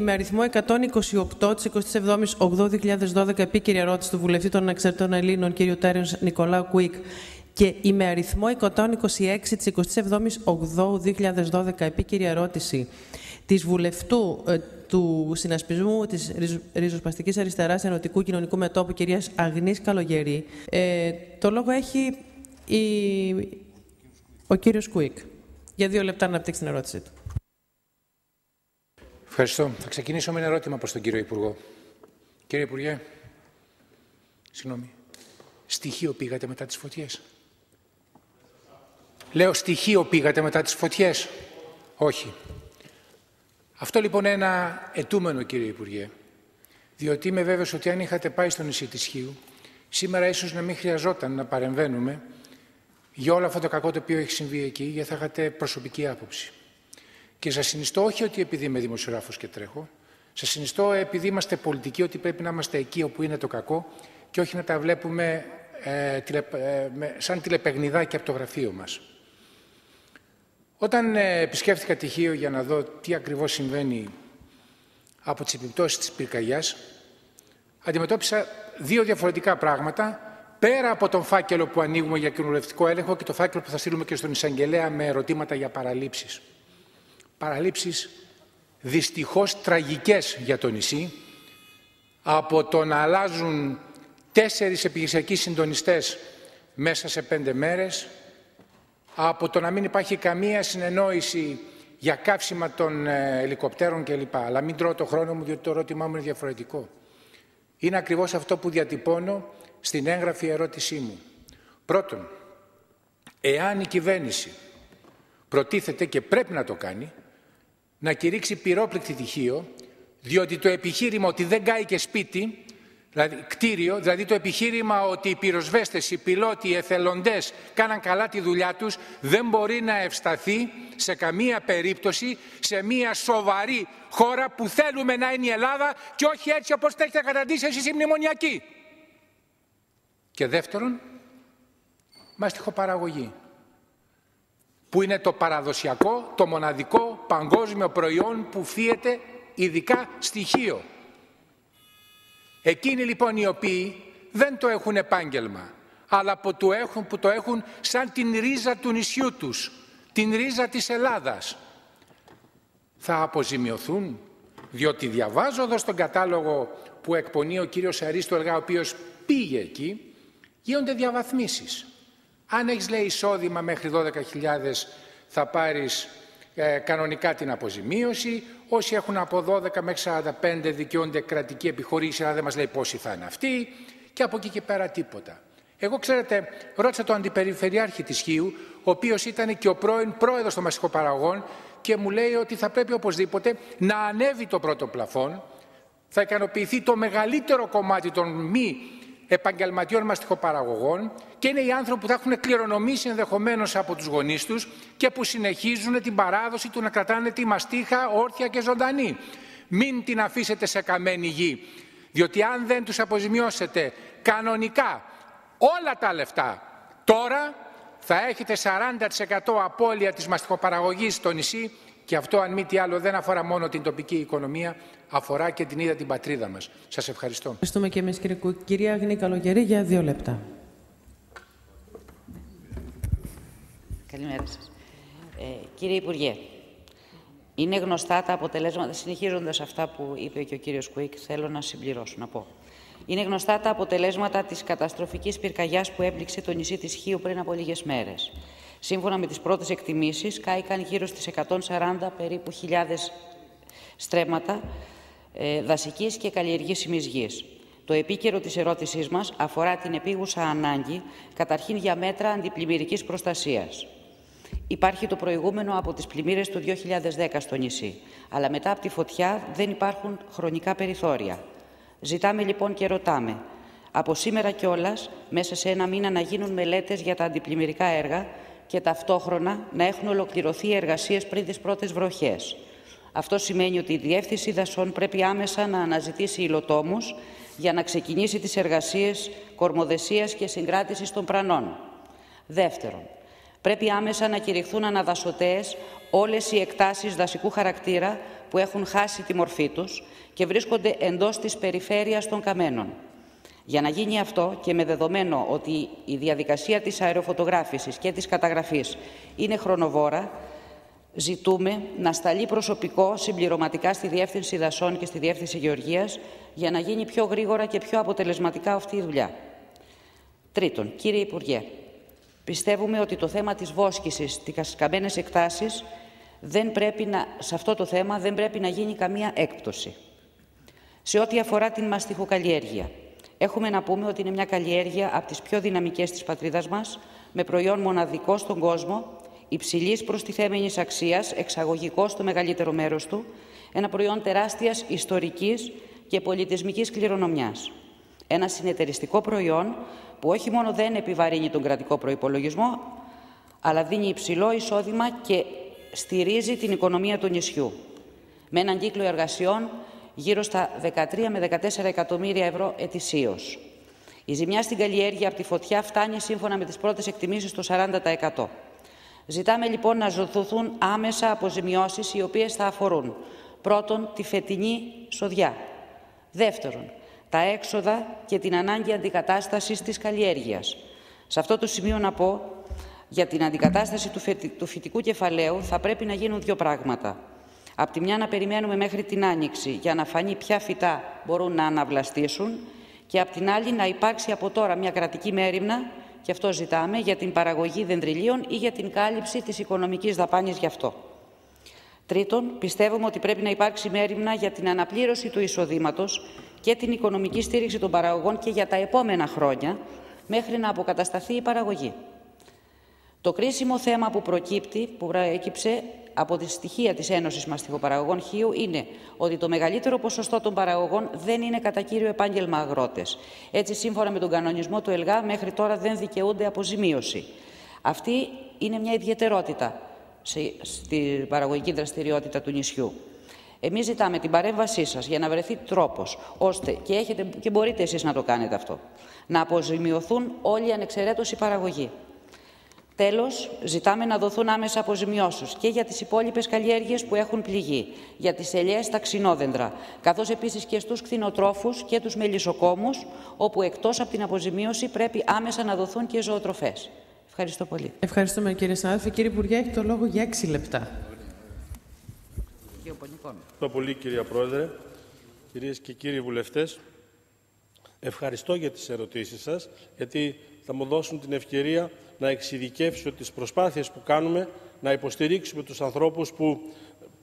Με αριθμό 128 της 27ης/8/2012 επίκαιρη ερώτηση του βουλευτή των Ανεξαρτήτων Ελλήνων κ. Τέρενς Νικολάου Κουίκ και η με αριθμό 126 της 27ης/8/2012 επίκαιρη ερώτηση της βουλευτού του Συνασπισμού της Ριζοσπαστικής Αριστεράς Ενωτικού Κοινωνικού Μετώπου κυρίας Αγνής Καλογερή. Το λόγο έχει ο κύριος Κουίκ. Για 2 λεπτά να αναπτύξει την ερώτησή του. Ευχαριστώ. Θα ξεκινήσω με ένα ερώτημα προς τον κύριο Υπουργό. Κύριε Υπουργέ, συγγνώμη, στοιχείο πήγατε μετά τις φωτιές? Λέω στοιχείο πήγατε μετά τις φωτιές? Όχι. Αυτό λοιπόν είναι ένα αιτούμενο, κύριε Υπουργέ, διότι είμαι βέβαιος ότι αν είχατε πάει στο νησί της Χίου, σήμερα ίσως να μην χρειαζόταν να παρεμβαίνουμε για όλο αυτό το κακό το οποίο έχει συμβεί εκεί, γιατί θα είχατε προσωπική άποψη. Και σας συνιστώ όχι ότι επειδή είμαι δημοσιογράφος και τρέχω, σας συνιστώ επειδή είμαστε πολιτικοί ότι πρέπει να είμαστε εκεί όπου είναι το κακό και όχι να τα βλέπουμε σαν τηλεπαιγνιδάκια από το γραφείο μας. Όταν επισκέφθηκα τη Χίο για να δω τι ακριβώς συμβαίνει από τις επιπτώσεις της πυρκαγιάς, αντιμετώπισα 2 διαφορετικά πράγματα, πέρα από τον φάκελο που ανοίγουμε για κοινοβουλευτικό έλεγχο και το φάκελο που θα στείλουμε και στον εισαγγελέα με ερωτήματα για παραλήψεις. Παραλήψεις δυστυχώς τραγικές για το νησί, από το να αλλάζουν 4 επιχειρησιακοί συντονιστές μέσα σε 5 μέρες, από το να μην υπάρχει καμία συνεννόηση για καύσιμα των ελικοπτέρων κλπ. Αλλά μην τρώω το χρόνο μου, διότι το ερώτημά μου είναι διαφορετικό. Είναι ακριβώς αυτό που διατυπώνω στην έγγραφη ερώτησή μου. Πρώτον, εάν η κυβέρνηση προτίθεται και πρέπει να το κάνει, να κηρύξει πυρόπληκτη τη Χίο, διότι το επιχείρημα ότι δεν κάει και σπίτι, δηλαδή κτίριο, δηλαδή το επιχείρημα ότι οι πυροσβέστες, οι πιλότοι, οι εθελοντές κάναν καλά τη δουλειά τους, δεν μπορεί να ευσταθεί σε καμία περίπτωση σε μια σοβαρή χώρα που θέλουμε να είναι η Ελλάδα και όχι έτσι όπως τα έχετε καταντήσει εσείς οι μνημονιακοί. Και δεύτερον, μαστιχοπαραγωγή, που είναι το παραδοσιακό, το μοναδικό παγκόσμιο προϊόν που φύεται ειδικά στη Χίο. Εκείνοι λοιπόν οι οποίοι δεν το έχουν επάγγελμα, αλλά που το έχουν σαν την ρίζα του νησιού τους, την ρίζα της Ελλάδας, θα αποζημιωθούν, διότι διαβάζω εδώ στον κατάλογο που εκπονεί ο κύριος Αρίστου Ελγά, ο οποίος πήγε εκεί, γίνονται διαβαθμίσεις. Αν έχεις, λέει, εισόδημα μέχρι 12.000 θα πάρεις κανονικά την αποζημίωση. Όσοι έχουν από 12 μέχρι 45 δικαιούνται κρατική επιχορήγηση, αλλά δεν μας λέει πόσοι θα είναι αυτοί. Και από εκεί και πέρα τίποτα. Εγώ, ξέρετε, ρώτησα τον αντιπεριφερειάρχη της Χίου, ο οποίος ήταν και ο πρώην πρόεδρος των μαστιχοπαραγωγών και μου λέει ότι θα πρέπει οπωσδήποτε να ανέβει το πρώτο πλαφόν, θα ικανοποιηθεί το μεγαλύτερο κομμάτι των μη επαγγελματιών μαστιχοπαραγωγών και είναι οι άνθρωποι που θα έχουν κληρονομήσει ενδεχομένως από τους γονείς τους και που συνεχίζουν την παράδοση του να κρατάνε τη μαστίχα όρθια και ζωντανή. Μην την αφήσετε σε καμένη γη, διότι αν δεν τους αποζημιώσετε κανονικά όλα τα λεφτά τώρα, θα έχετε 40% απώλεια της μαστιχοπαραγωγής στο νησί και αυτό, αν μη τι άλλο, δεν αφορά μόνο την τοπική οικονομία, αφορά και την ίδια την πατρίδα μας. Σας ευχαριστώ. Ευχαριστούμε και εμείς, κύριε Κουίκ. Κυρία Αγνή Καλογερή, για 2 λεπτά. Καλημέρα σας. Κύριε Υπουργέ, είναι γνωστά τα αποτελέσματα, συνεχίζοντας αυτά που είπε και ο κύριος Κουίκ, θέλω να συμπληρώσω, να πω. Είναι γνωστά τα αποτελέσματα της καταστροφικής πυρκαγιάς που έπληξε το νησί της Χίου πριν από λίγες μέρες. Σύμφωνα με τις πρώτες εκτιμήσεις, κάηκαν γύρω στις 140 περίπου χιλιάδες στρέμματα δασικής και καλλιεργήσιμης γης. Το επίκαιρο της ερώτησής μας αφορά την επίγουσα ανάγκη, καταρχήν για μέτρα αντιπλημμυρικής προστασίας. Υπάρχει το προηγούμενο από τις πλημμύρες του 2010 στο νησί, αλλά μετά από τη φωτιά δεν υπάρχουν χρονικά περιθώρια. Ζητάμε λοιπόν και ρωτάμε, από σήμερα κιόλας, μέσα σε 1 μήνα να γίνουν μελέτες για τα αντιπλημμυρικά έργα και ταυτόχρονα να έχουν ολοκληρωθεί οι εργασίες πριν τις πρώτες βροχές. Αυτό σημαίνει ότι η Διεύθυνση Δασών πρέπει άμεσα να αναζητήσει υλοτόμους για να ξεκινήσει τις εργασίες κορμοδεσίας και συγκράτησης των πρανών. Δεύτερον, πρέπει άμεσα να κηρυχθούν αναδασωτές όλες οι εκτάσεις δασικού χαρακτήρα που έχουν χάσει τη μορφή τους και βρίσκονται εντός της περιφέρειας των καμένων. Για να γίνει αυτό και με δεδομένο ότι η διαδικασία της αεροφωτογράφησης και της καταγραφής είναι χρονοβόρα, ζητούμε να σταλεί προσωπικό συμπληρωματικά στη Διεύθυνση Δασών και στη Διεύθυνση Γεωργίας για να γίνει πιο γρήγορα και πιο αποτελεσματικά αυτή η δουλειά. Τρίτον, κύριε Υπουργέ, πιστεύουμε ότι το θέμα της βόσκησης στις καμένες εκτάσεις σε αυτό το θέμα δεν πρέπει να γίνει καμία έκπτωση. Σε ό,τι αφορά την μαστιχοκαλλιέργεια, έχουμε να πούμε ότι είναι μια καλλιέργεια από τις πιο δυναμικές της πατρίδας μας, με προϊόν μοναδικό στον κόσμο, υψηλής προστιθέμενης αξίας, εξαγωγικό στο μεγαλύτερο μέρος του, ένα προϊόν τεράστιας ιστορικής και πολιτισμικής κληρονομιάς. Ένα συνεταιριστικό προϊόν που όχι μόνο δεν επιβαρύνει τον κρατικό προϋπολογισμό, αλλά δίνει υψηλό εισόδημα και στηρίζει την οικονομία του νησιού, με έναν κύκλο εργασιών γύρω στα 13 με 14 εκατομμύρια ευρώ ετησίως. Η ζημιά στην καλλιέργεια από τη φωτιά φτάνει σύμφωνα με τις πρώτες εκτιμήσεις στο 40%. Ζητάμε λοιπόν να δοθούν άμεσα αποζημιώσεις οι οποίες θα αφορούν πρώτον τη φετινή σοδιά, δεύτερον τα έξοδα και την ανάγκη αντικατάστασης της καλλιέργειας. Σε αυτό το σημείο να πω για την αντικατάσταση του φυτικού κεφαλαίου θα πρέπει να γίνουν δύο πράγματα. Απ' τη μια να περιμένουμε μέχρι την Άνοιξη για να φανεί ποια φυτά μπορούν να αναβλαστήσουν και απ' την άλλη να υπάρξει από τώρα μια κρατική μέριμνα, και αυτό ζητάμε, για την παραγωγή δεντριλίων ή για την κάλυψη της οικονομικής δαπάνης γι' αυτό. Τρίτον, πιστεύουμε ότι πρέπει να υπάρξει μέριμνα για την αναπλήρωση του εισοδήματος και την οικονομική στήριξη των παραγωγών και για τα επόμενα χρόνια, μέχρι να αποκατασταθεί η παραγωγή. Το κρίσιμο θέμα που προέκυψε από τη στοιχεία της Ένωσης Μαστιχοπαραγωγών Χίου είναι ότι το μεγαλύτερο ποσοστό των παραγωγών δεν είναι κατά κύριο επάγγελμα αγρότες. Έτσι, σύμφωνα με τον κανονισμό του ΕΛΓΑ, μέχρι τώρα δεν δικαιούνται αποζημίωση. Αυτή είναι μια ιδιαιτερότητα στην παραγωγική δραστηριότητα του νησιού. Εμείς ζητάμε την παρέμβασή σας για να βρεθεί τρόπος, ώστε και μπορείτε εσείς να το κάνετε αυτό, να αποζημιωθούν όλοι ανεξαιρέτως οι παραγωγοί. Τέλος, ζητάμε να δοθούν άμεσα αποζημιώσεις και για τις υπόλοιπες καλλιέργειες που έχουν πληγεί, για τις ελιές, τα ξινόδεντρα, καθώς επίσης και στους κτηνοτρόφους και τους μελισσοκόμους, όπου εκτός από την αποζημίωση πρέπει άμεσα να δοθούν και ζωοτροφές. Ευχαριστώ πολύ. Ευχαριστούμε κύριε συνάδελφε. Κύριε Υπουργέ, έχει το λόγο για 6 λεπτά. Ευχαριστώ πολύ κυρία Πρόεδρε, κυρίες και κύριοι βουλευτές. Ευχαριστώ για τις ερωτήσεις σας, γιατί θα μου δώσουν την ευκαιρία να εξειδικεύσω τις προσπάθειες που κάνουμε να υποστηρίξουμε τους ανθρώπους που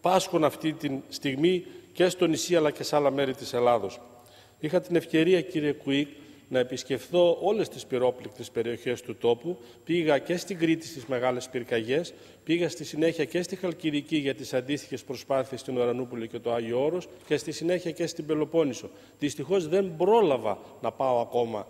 πάσχουν αυτή τη στιγμή και στο νησί αλλά και σε άλλα μέρη της Ελλάδος. Είχα την ευκαιρία, κύριε Κουίκ, να επισκεφθώ όλες τις πυρόπληκτες περιοχές του τόπου. Πήγα και στην Κρήτη στις μεγάλες πυρκαγιές, πήγα στη συνέχεια και στη Χαλκιδική για τις αντίστοιχες προσπάθειες στην Ουρανούπολη και το Άγιο Όρος και στη συνέχεια και στην Πελοπόννησο. Δυστυχώς δεν πρόλαβα να πάω ακόμα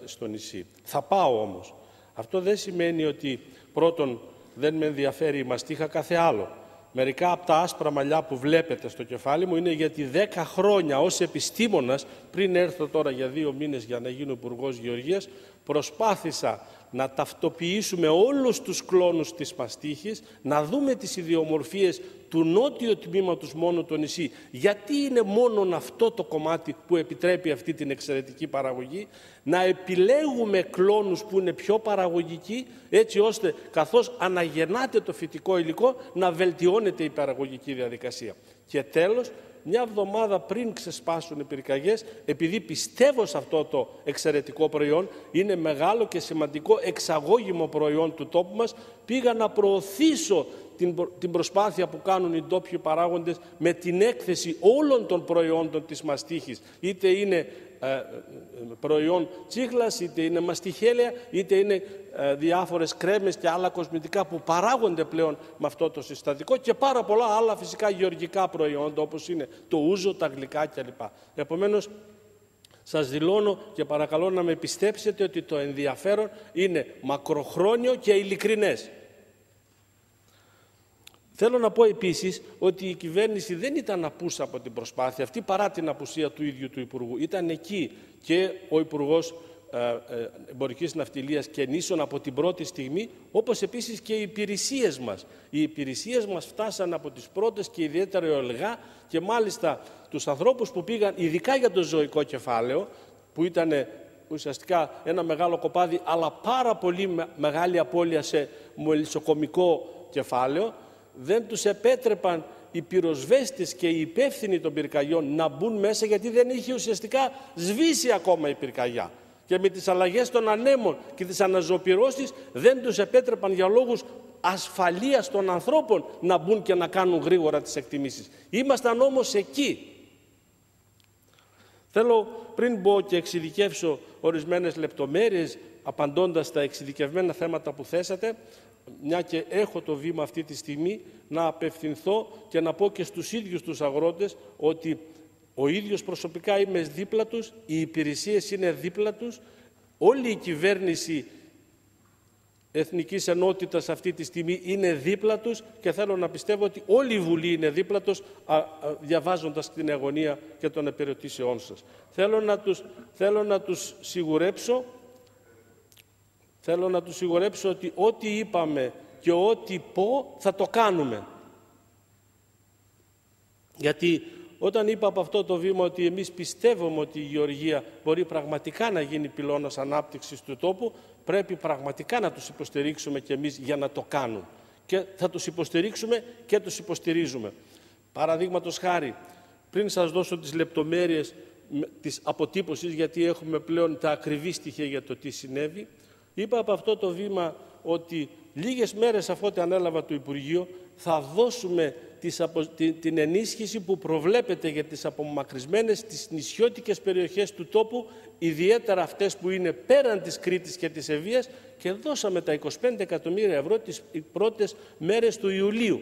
στο νησί. Θα πάω όμως. Αυτό δεν σημαίνει ότι πρώτον δεν με ενδιαφέρει η μαστίχα, κάθε άλλο. Μερικά από τα άσπρα μαλλιά που βλέπετε στο κεφάλι μου είναι γιατί 10 χρόνια ως επιστήμονας, πριν έρθω τώρα για 2 μήνες για να γίνω Υπουργός Γεωργίας, προσπάθησα να ταυτοποιήσουμε όλους τους κλόνους της μαστίχης, να δούμε τις ιδιομορφίες του νότιου τμήματος μόνο το νησί. Γιατί είναι μόνο αυτό το κομμάτι που επιτρέπει αυτή την εξαιρετική παραγωγή, να επιλέγουμε κλόνους που είναι πιο παραγωγικοί, έτσι ώστε καθώς αναγεννάται το φυτικό υλικό να βελτιώνεται η παραγωγική διαδικασία. Και τέλος, μια εβδομάδα πριν ξεσπάσουν οι πυρκαγιές, επειδή πιστεύω σε αυτό το εξαιρετικό προϊόν, είναι μεγάλο και σημαντικό εξαγώγημο προϊόν του τόπου μας, πήγα να προωθήσω την προσπάθεια που κάνουν οι ντόπιοι παράγοντες με την έκθεση όλων των προϊόντων της μαστίχης, είτε είναι προϊόν τσίχλας, είτε είναι μαστιχέλαια, είτε είναι διάφορες κρέμες και άλλα κοσμητικά που παράγονται πλέον με αυτό το συστατικό και πάρα πολλά άλλα φυσικά γεωργικά προϊόντα όπως είναι το ούζο, τα γλυκά κλπ. Επομένως, σας δηλώνω και παρακαλώ να με πιστέψετε ότι το ενδιαφέρον είναι μακροχρόνιο και ειλικρινές. Θέλω να πω επίσης ότι η κυβέρνηση δεν ήταν απούσα από την προσπάθεια αυτή παρά την απουσία του ίδιου του Υπουργού. Ήταν εκεί και ο Υπουργός εμπορικής ναυτιλίας και νήσων από την πρώτη στιγμή, όπως επίσης και οι υπηρεσίες μας. Οι υπηρεσίες μας φτάσαν από τις πρώτες και ιδιαίτερα η ΟΕΛΓΑ, και μάλιστα τους ανθρώπους που πήγαν ειδικά για το ζωικό κεφάλαιο, που ήταν ουσιαστικά ένα μεγάλο κοπάδι, αλλά πάρα πολύ μεγάλη απώλεια σε μελισσοκομικό κεφάλαιο, δεν τους επέτρεπαν οι πυροσβέστες και οι υπεύθυνοι των πυρκαγιών να μπουν μέσα, γιατί δεν είχε ουσιαστικά σβήσει ακόμα η πυρκαγιά. Και με τις αλλαγές των ανέμων και τις αναζωοπυρώσεις δεν τους επέτρεπαν για λόγους ασφαλείας των ανθρώπων να μπουν και να κάνουν γρήγορα τις εκτιμήσεις. Ήμασταν όμως εκεί. Θέλω, πριν μπω και εξειδικεύσω ορισμένες λεπτομέρειες, απαντώντας στα εξειδικευμένα θέματα που θέσατε, μια και έχω το βήμα αυτή τη στιγμή, να απευθυνθώ και να πω και στους ίδιους τους αγρότες ότι ο ίδιος προσωπικά είμαι δίπλα τους, οι υπηρεσίες είναι δίπλα τους, όλη η κυβέρνηση Εθνικής Ενότητας αυτή τη στιγμή είναι δίπλα τους, και θέλω να πιστεύω ότι όλη η Βουλή είναι δίπλα τους, διαβάζοντας την αγωνία και των επερωτήσεών σας. Θέλω να τους σιγουρέψω ότι ό,τι είπαμε και ό,τι πω θα το κάνουμε. Γιατί όταν είπα από αυτό το βήμα ότι εμείς πιστεύουμε ότι η γεωργία μπορεί πραγματικά να γίνει πυλώνας ανάπτυξης του τόπου, πρέπει πραγματικά να τους υποστηρίξουμε και εμείς για να το κάνουν. Και θα τους υποστηρίξουμε και τους υποστηρίζουμε. Παραδείγματος χάρη, πριν σας δώσω τις λεπτομέρειες της αποτύπωσης, γιατί έχουμε πλέον τα ακριβή στοιχεία για το τι συνέβη, είπα από αυτό το βήμα ότι λίγες μέρες αφού ανέλαβα το Υπουργείο θα δώσουμε την ενίσχυση που προβλέπεται για τις απομακρυσμένες, τις νησιώτικες περιοχές του τόπου, ιδιαίτερα αυτές που είναι πέραν της Κρήτης και της Ευβοίας, και δώσαμε τα 25 εκατομμύρια ευρώ τις πρώτες μέρες του Ιουλίου.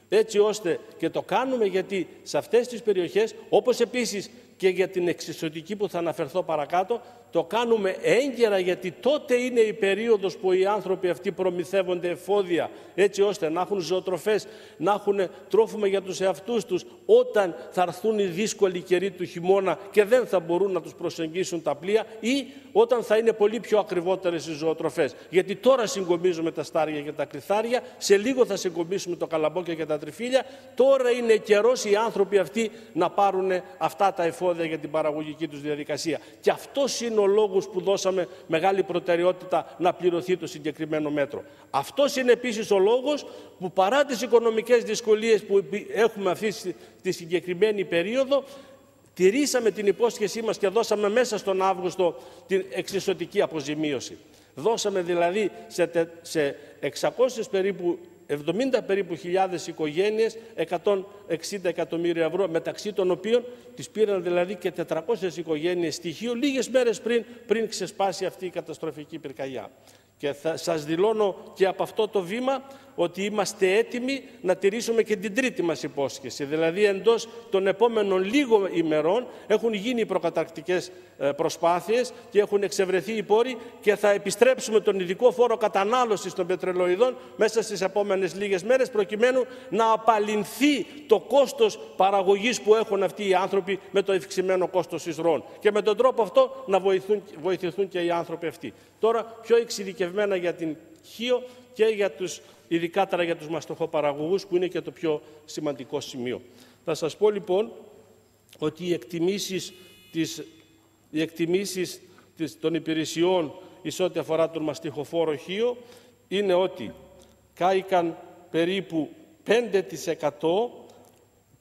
Έτσι ώστε, και το κάνουμε γιατί σε αυτές τις περιοχές, όπως επίσης και για την εξισωτική που θα αναφερθώ παρακάτω, το κάνουμε έγκαιρα, γιατί τότε είναι η περίοδος που οι άνθρωποι αυτοί προμηθεύονται εφόδια, έτσι ώστε να έχουν ζωοτροφές, να έχουν τρόφιμα για τους εαυτούς τους, όταν θα έρθουν οι δύσκολοι καιροί του χειμώνα και δεν θα μπορούν να τους προσεγγίσουν τα πλοία, ή όταν θα είναι πολύ πιο ακριβότερες οι ζωοτροφές. Γιατί τώρα συγκομίζουμε τα στάρια και τα κρυθάρια, σε λίγο θα συγκομίσουμε το καλαμπόκια και τα τριφύλια. Τώρα είναι καιρός οι άνθρωποι αυτοί να πάρουν αυτά τα εφόδια για την παραγωγική τους διαδικασία. Και αυτός είναι ο λόγος που δώσαμε μεγάλη προτεραιότητα να πληρωθεί το συγκεκριμένο μέτρο. Αυτός είναι επίσης ο λόγος που, παρά τις οικονομικές δυσκολίες που έχουμε αυτή τη συγκεκριμένη περίοδο, τηρήσαμε την υπόσχεσή μας και δώσαμε μέσα στον Αύγουστο την εξισωτική αποζημίωση. Δώσαμε δηλαδή σε 600 περίπου 70 περίπου χιλιάδες οικογένειες 160 εκατομμύρια ευρώ, μεταξύ των οποίων τις πήραν δηλαδή και 400 οικογένειες στοιχείο λίγες μέρες πριν ξεσπάσει αυτή η καταστροφική πυρκαγιά. Και σας δηλώνω και από αυτό το βήμα ότι είμαστε έτοιμοι να τηρήσουμε και την τρίτη μας υπόσχεση. Δηλαδή εντός των επόμενων λίγων ημερών έχουν γίνει οι προκαταρκτικές προσπάθειες και έχουν εξευρεθεί οι πόροι, και θα επιστρέψουμε τον ειδικό φόρο κατανάλωσης των πετρελοειδών μέσα στις επόμενες λίγες μέρες, προκειμένου να απαλληλθεί το κόστος παραγωγής που έχουν αυτοί οι άνθρωποι με το ευξημένο κόστος εισρώων. Και με τον τρόπο αυτό να βοηθηθούν και οι άνθρωποι αυτοί. Τώρα πιο εξειδικευμένα για την Χίο και ειδικά για τους μαστοχοπαραγωγούς, που είναι και το πιο σημαντικό σημείο. Θα σας πω λοιπόν ότι οι εκτιμήσεις των υπηρεσιών εις ό,τι αφορά τον μαστιχοφόρο Χίο είναι ότι κάηκαν περίπου 5%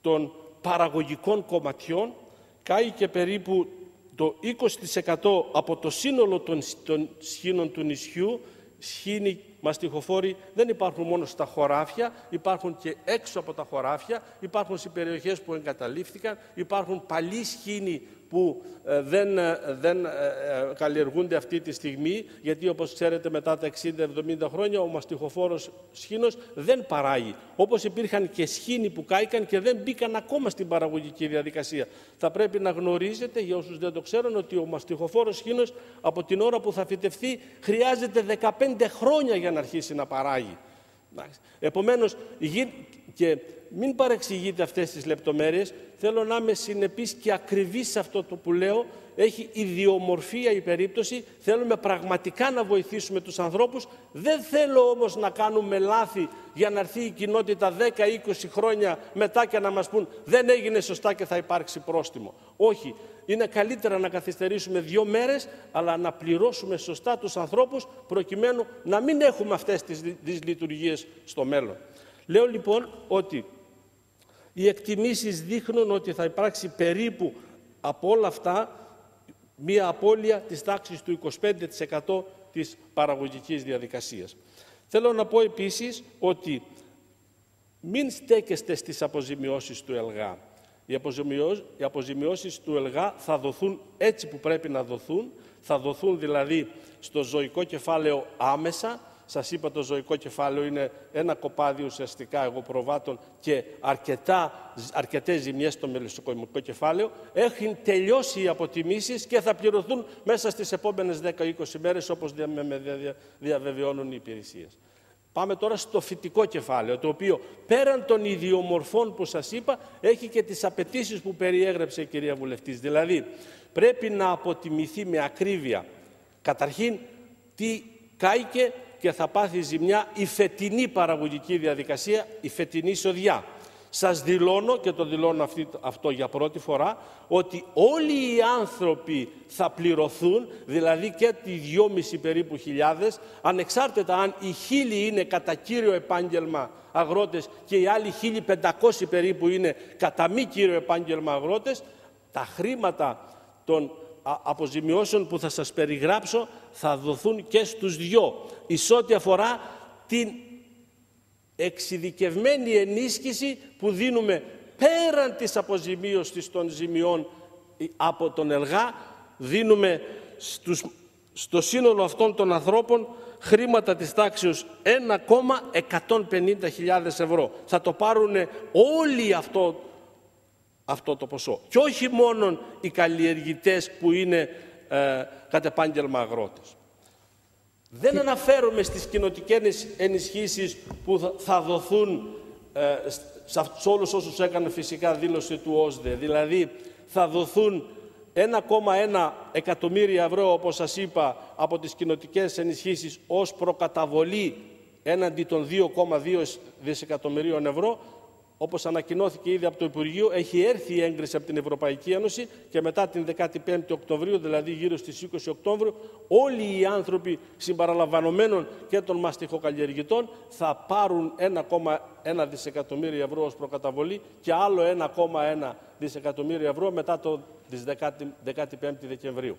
των παραγωγικών κομματιών, κάηκε περίπου το 20% από το σύνολο των σχήνων του νησιού. Σχήνοι μαστιχοφόροι δεν υπάρχουν μόνο στα χωράφια, υπάρχουν και έξω από τα χωράφια, υπάρχουν σε περιοχές που εγκαταλείφθηκαν, υπάρχουν παλιοί σχήνοι που δεν καλλιεργούνται αυτή τη στιγμή, γιατί όπως ξέρετε μετά τα 60-70 χρόνια ο μαστιχοφόρος σχήνος δεν παράγει. Όπως υπήρχαν και σχήνοι που κάηκαν και δεν μπήκαν ακόμα στην παραγωγική διαδικασία. Θα πρέπει να γνωρίζετε, για όσους δεν το ξέρουν, ότι ο μαστιχοφόρος σχήνος από την ώρα που θα φυτευτεί χρειάζεται 15 χρόνια για να αρχίσει να παράγει. Επομένως, και μην παρεξηγείτε αυτές τις λεπτομέρειες, θέλω να είμαι συνεπής και ακριβής σε αυτό το που λέω. Έχει ιδιομορφία η περίπτωση, θέλουμε πραγματικά να βοηθήσουμε τους ανθρώπους. Δεν θέλω όμως να κάνουμε λάθη για να έρθει η κοινότητα 10-20 χρόνια μετά και να μας πούν δεν έγινε σωστά και θα υπάρξει πρόστιμο. Όχι, είναι καλύτερα να καθυστερήσουμε 2 μέρες, αλλά να πληρώσουμε σωστά τους ανθρώπους προκειμένου να μην έχουμε αυτές τις δυσλειτουργίες στο μέλλον. Λέω λοιπόν ότι οι εκτιμήσεις δείχνουν ότι θα υπάρξει περίπου από όλα αυτά μία απώλεια της τάξης του 25% της παραγωγικής διαδικασίας. Θέλω να πω επίσης ότι μην στέκεστε στις αποζημιώσεις του ΕΛΓΑ. Οι αποζημιώσεις του ΕΛΓΑ θα δοθούν έτσι που πρέπει να δοθούν, θα δοθούν δηλαδή στο ζωικό κεφάλαιο άμεσα. Σας είπα, το ζωικό κεφάλαιο είναι ένα κοπάδι ουσιαστικά εγωπροβάτων και αρκετές ζημιές στο μελισσοκομικό κεφάλαιο. Έχουν τελειώσει οι αποτιμήσεις και θα πληρωθούν μέσα στις επόμενες 10-20 μέρες, όπως με διαβεβαιώνουν οι υπηρεσίες. Πάμε τώρα στο φυτικό κεφάλαιο, το οποίο πέραν των ιδιομορφών που σας είπα, έχει και τις απαιτήσεις που περιέγραψε η κυρία Βουλευτής. Δηλαδή, πρέπει να αποτιμηθεί με ακρίβεια, καταρχήν, τι κάηκε και θα πάθει ζημιά η φετινή παραγωγική διαδικασία, η φετινή εισοδιά. Σας δηλώνω, και το δηλώνω αυτό για πρώτη φορά, ότι όλοι οι άνθρωποι θα πληρωθούν, δηλαδή και οι 2,5 περίπου χιλιάδες, ανεξάρτητα αν οι 1.000 είναι κατά κύριο επάγγελμα αγρότες και οι άλλοι 1.500 περίπου είναι κατά μη κύριο επάγγελμα αγρότες, τα χρήματα των αποζημιώσεων που θα σας περιγράψω θα δοθούν και στους δυο, εις ό,τι αφορά την εξειδικευμένη ενίσχυση που δίνουμε πέραν της αποζημίωσης των ζημιών από τον ΕΛΓΑ, δίνουμε στο σύνολο αυτών των ανθρώπων χρήματα της τάξης 1.150.000 ευρώ. Θα το πάρουν όλοι αυτό το ποσό. Και όχι μόνο οι καλλιεργητές που είναι κατ' επάγγελμα αγρότες. Δεν αναφέρομαι στις κοινοτικές ενισχύσεις που θα δοθούν σε όλους όσους έκαναν φυσικά δήλωση του ΟΣΔΕ. Δηλαδή θα δοθούν 1,1 εκατομμύρια ευρώ, όπως σας είπα, από τις κοινοτικές ενισχύσεις ως προκαταβολή έναντι των 2,2 δισεκατομμυρίων ευρώ. Όπως ανακοινώθηκε ήδη από το Υπουργείο, έχει έρθει η έγκριση από την Ευρωπαϊκή Ένωση και μετά την 15η Οκτωβρίου, δηλαδή γύρω στις 20 Οκτώβριου, όλοι οι άνθρωποι συμπαραλαμβανομένων και των μαστιχοκαλλιεργητών θα πάρουν 1,1 δισεκατομμύρια ευρώ ως προκαταβολή και άλλο 1,1 δισεκατομμύρια ευρώ μετά τις 15 Δεκεμβρίου.